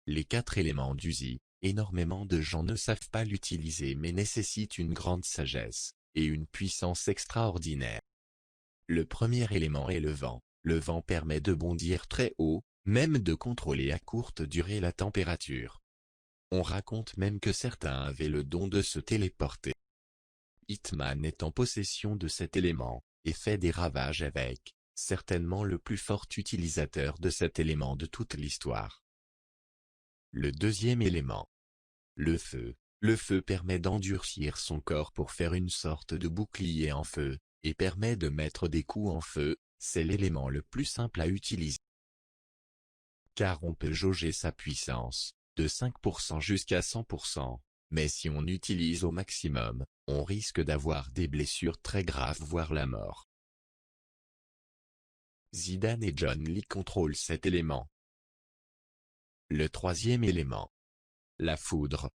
Les 4 éléments d'Uzi, énormément de gens ne savent pas l'utiliser mais nécessitent une grande sagesse, et une puissance extraordinaire. Le premier élément est le vent. Le vent permet de bondir très haut, même de contrôler à courte durée la température. On raconte même que certains avaient le don de se téléporter. Hitman est en possession de cet élément, et fait des ravages avec, certainement le plus fort utilisateur de cet élément de toute l'histoire. Le deuxième élément. Le feu. Le feu permet d'endurcir son corps pour faire une sorte de bouclier en feu, et permet de mettre des coups en feu, c'est l'élément le plus simple à utiliser. Car on peut jauger sa puissance, de 5% jusqu'à 100%, mais si on utilise au maximum, on risque d'avoir des blessures très graves voire la mort. Zidane et John Lee contrôlent cet élément. Le troisième élément. La foudre.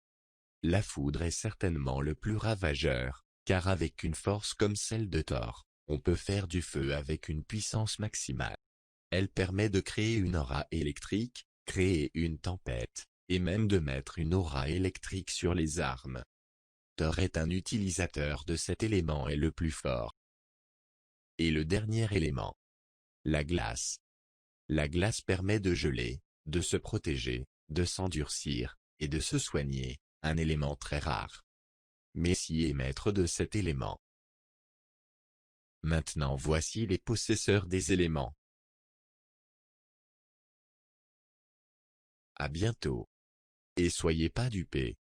La foudre est certainement le plus ravageur, car avec une force comme celle de Thor, on peut faire du feu avec une puissance maximale. Elle permet de créer une aura électrique, créer une tempête, et même de mettre une aura électrique sur les armes. Thor est un utilisateur de cet élément et le plus fort. Et le dernier élément. La glace. La glace permet de geler, de se protéger, de s'endurcir, et de se soigner, un élément très rare. Messi est maître de cet élément. Maintenant voici les possesseurs des éléments. À bientôt. Et soyez pas dupés.